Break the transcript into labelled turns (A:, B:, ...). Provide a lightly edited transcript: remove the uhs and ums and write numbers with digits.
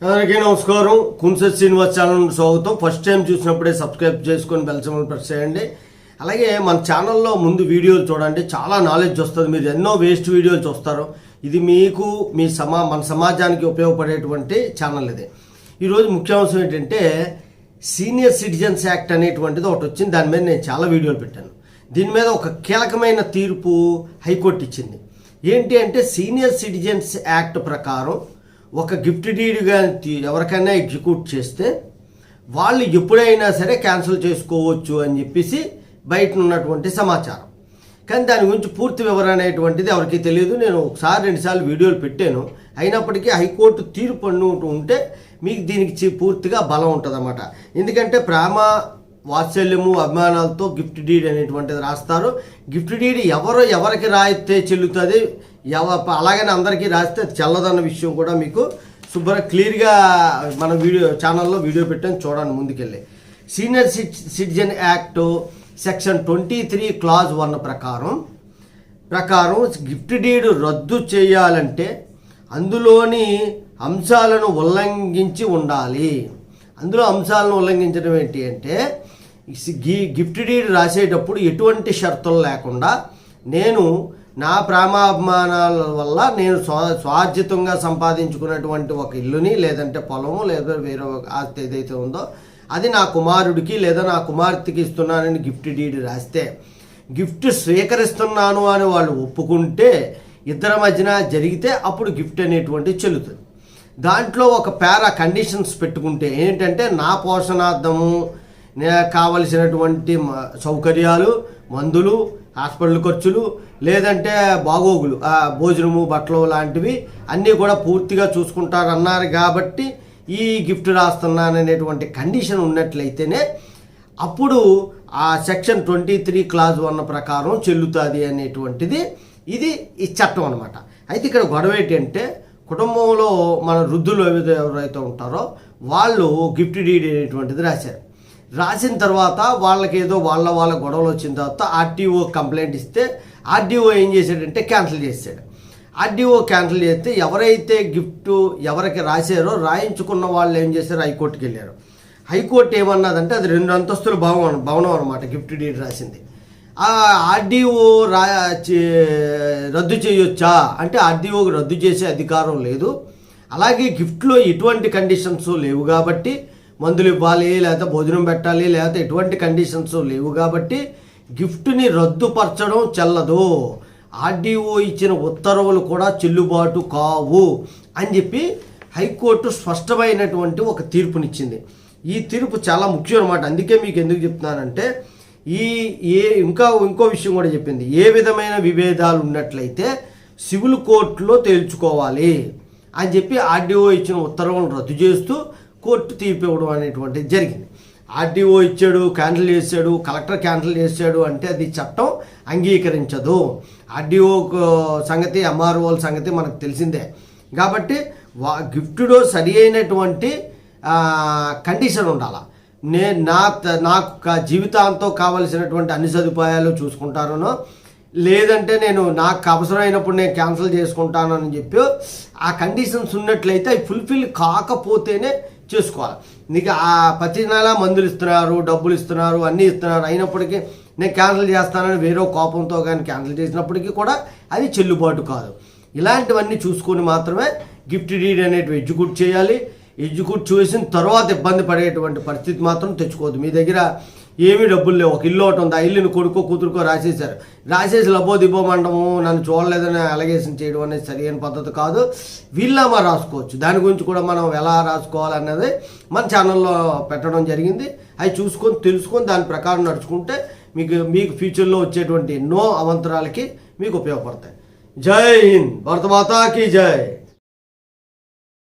A: అందరికీ నమస్కారం. కున్సెట్ శ్రీనివాస్ ఛానల్ స్వాగతం. ఫస్ట్ టైం చూసినప్పుడే సబ్స్క్రైబ్ చేసుకొని బెల్ సింబల్ ప్రెస్ చేయండి. అలాగే మన ఛానల్లో ముందు వీడియోలు చూడండి, చాలా నాలెడ్జ్ వస్తుంది. మీరు ఎన్నో వేస్ట్ వీడియోలు చూస్తారు. ఇది మీకు మన సమాజానికి ఉపయోగపడేటువంటి ఛానల్ ఇది. ఈరోజు ముఖ్యాంశం ఏంటంటే సీనియర్ సిటిజన్స్ యాక్ట్ అనేటువంటిది ఒకటి వచ్చింది. దాని మీద నేను చాలా వీడియోలు పెట్టాను. దీని మీద ఒక కీలకమైన తీర్పు హైకోర్టు ఇచ్చింది. ఏంటి అంటే సీనియర్ సిటిజన్స్ యాక్ట్ ప్రకారం ఒక గిఫ్ట్ డీడ్గా ఎవరికైనా ఎగ్జిక్యూట్ చేస్తే వాళ్ళు ఎప్పుడైనా సరే క్యాన్సిల్ చేసుకోవచ్చు అని చెప్పేసి బయట ఉన్నటువంటి సమాచారం. కానీ దాని గురించి పూర్తి వివరణ అనేటువంటిది ఎవరికి తెలియదు. నేను ఒకసారి రెండుసార్లు వీడియోలు పెట్టాను. అయినప్పటికీ హైకోర్టు తీర్పు ఉంటే మీకు దీనికి పూర్తిగా బలం ఉంటుంది అన్నమాట. ఎందుకంటే ప్రేమ వాత్సల్యము అభిమానాలతో గిఫ్ట్ డీడ్ అనేటువంటిది రాస్తారు. గిఫ్ట్ డీడ్ ఎవరికి రాయితే చెల్లుతుంది, అలాగని అందరికీ రాస్తే చెల్లదన్న విషయం కూడా మీకు క్లియర్గా మన ఛానల్లో వీడియో పెట్టాను, చూడండి ముందుకెళ్ళి. Senior citizen act section 23 clause 1 ప్రకారం గిఫ్ట్ డీడ్ రద్దు చేయాలంటే అందులోని అంశాలను ఉల్లంఘించి ఉండాలి. అందులో అంశాలను ఉల్లంఘించడం ఏంటి అంటే గిఫ్ట్ డీడ్ రాసేటప్పుడు ఎటువంటి షరతులు లేకుండా నేను నా ప్రేమాభిమానాల వల్ల నేను స్వార్జితంగా సంపాదించుకున్నటువంటి ఒక ఇల్లుని లేదంటే పొలము లేదా వేరే ఆస్తి ఏదైతే ఉందో అది నా కుమారుడికి లేదా నా కుమార్తెకి ఇస్తున్నానని గిఫ్ట్ డీడ్ రాస్తే గిఫ్ట్ స్వీకరిస్తున్నాను అని వాళ్ళు ఒప్పుకుంటే ఇద్దరి మధ్యన జరిగితే అప్పుడు గిఫ్ట్ అనేటువంటిది చెల్లుతుంది. దాంట్లో ఒక కండిషన్స్ పెట్టుకుంటే ఏంటంటే నా పోషణార్థము కావలసినటువంటి సౌకర్యాలు, మందులు, హాస్పిటల్ ఖర్చులు, లేదంటే బాగోగులు, భోజనము, బట్టలు లాంటివి అన్నీ కూడా పూర్తిగా చూసుకుంటారన్నారు. కాబట్టి ఈ గిఫ్ట్ రాస్తున్నాననేటువంటి కండిషన్ ఉన్నట్లయితేనే అప్పుడు ఆ సెక్షన్ 23 క్లాజ్ 1 ప్రకారం చెల్లుతుంది అనేటువంటిది ఈ చట్టం అనమాట. అయితే ఇక్కడ గొడవ ఏంటంటే కుటుంబంలో మన వృద్ధులు ఎవరైతే ఉంటారో వాళ్ళు గిఫ్ట్ డీడ్ అనేటువంటిది రాసిన తర్వాత వాళ్ళకి ఏదో వాళ్ళ గొడవలు వచ్చిన తర్వాత ఆర్టీఓ కంప్లైంట్ ఇస్తే ఆర్టీఓ ఏం చేశాడంటే క్యాన్సిల్ చేశాడు. ఆర్టీఓ క్యాన్సిల్ చేస్తే ఎవరైతే గిఫ్ట్ ఎవరికి రాశారో రాయించుకున్న వాళ్ళు ఏం చేశారు, హైకోర్టుకి వెళ్ళారు. హైకోర్టు ఏమన్నదంటే అది 2 అంతస్తుల భవనం అనమాట గిఫ్ట్ డీడ్ రాసింది. ఆ ఆర్డీఓ రద్దు చేయొచ్చా అంటే ఆర్డీఓకి రద్దు చేసే అధికారం లేదు. అలాగే గిఫ్ట్లో ఎటువంటి కండిషన్స్ లేవు కాబట్టి మందులు ఇవ్వాలి లేకపోతే భోజనం పెట్టాలి లేకపోతే ఎటువంటి కండిషన్స్ లేవు కాబట్టి గిఫ్ట్ని రద్దుపరచడం చెల్లదు. ఆర్డీఓ ఇచ్చిన ఉత్తర్వులు కూడా చెల్లుబాటు కావు అని చెప్పి హైకోర్టు స్పష్టమైనటువంటి ఒక తీర్పునిచ్చింది. ఈ తీర్పు చాలా ముఖ్యం అన్నమాట. అందుకే మీకు ఎందుకు చెప్తున్నానంటే ఇంకో విషయం కూడా చెప్పింది. ఏ విధమైన విభేదాలు ఉన్నట్లయితే సివిల్ కోర్టులో తేల్చుకోవాలి అని చెప్పి ఆర్డీఓ ఇచ్చిన ఉత్తర్వులను రద్దు చేస్తూ కోర్టు తీర్పు ఇవ్వడం అనేటువంటిది జరిగింది. ఆర్డీఓ ఇచ్చాడు, క్యాన్సిల్ చేశాడు, కలెక్టర్ క్యాన్సిల్ చేశాడు అంటే అది చట్టం అంగీకరించదు. ఆర్డీఓ సంగతి, ఎంఆర్ఓల సంగతి మనకు తెలిసిందే. కాబట్టి గిఫ్ట్లో సరి అయినటువంటి కండిషన్ ఉండాలి. నాకు జీవితాంతం కావలసినటువంటి అన్ని సదుపాయాలు చూసుకుంటానో లేదంటే నాకు అవసరమైనప్పుడు నేను క్యాన్సిల్ చేసుకుంటానని చెప్పి ఆ కండిషన్స్ ఉన్నట్లయితే అవి ఫుల్ఫిల్ కాకపోతేనే చేసుకోవాలి. నీకు ప్రతి నెల మందులు ఇస్తున్నారు, డబ్బులు ఇస్తున్నారు, అన్నీ ఇస్తున్నారు, అయినప్పటికీ నేను క్యాన్సిల్ చేస్తానని వేరే కోపంతో కానీ క్యాన్సిల్ చేసినప్పటికీ కూడా అది చెల్లుబాటు కాదు. ఇలాంటివన్నీ చూసుకొని మాత్రమే గిఫ్ట్ డీడ్ అనేటివి ఎగ్జిక్యూట్ చేయాలి. ఎగ్జిక్యూట్ చేసిన తర్వాత ఇబ్బంది పడేటువంటి పరిస్థితి మాత్రం తెచ్చుకోవద్దు. మీ దగ్గర ఏమీ డబ్బులు లేవు, ఒక ఇల్లు ఒకటి ఉంది, ఆ ఇల్లుని కొడుకో కూతురుకో రాసేసి లబ్బో దిబ్బోమండము నన్ను చూడలేదని అలగేషన్ చేయడం అనేది సరైన పద్ధతి కాదు. వీళ్ళమా రాసుకోవచ్చు. దాని గురించి కూడా మనం ఎలా రాసుకోవాలన్నది మన ఛానల్లో పెట్టడం జరిగింది. అవి చూసుకొని తెలుసుకొని దాని ప్రకారం నడుచుకుంటే మీకు ఫ్యూచర్లో వచ్చేటువంటి ఎన్నో అవంతరాలకి మీకు ఉపయోగపడతాయి. జై హింద్, భారత మాతాకి జై.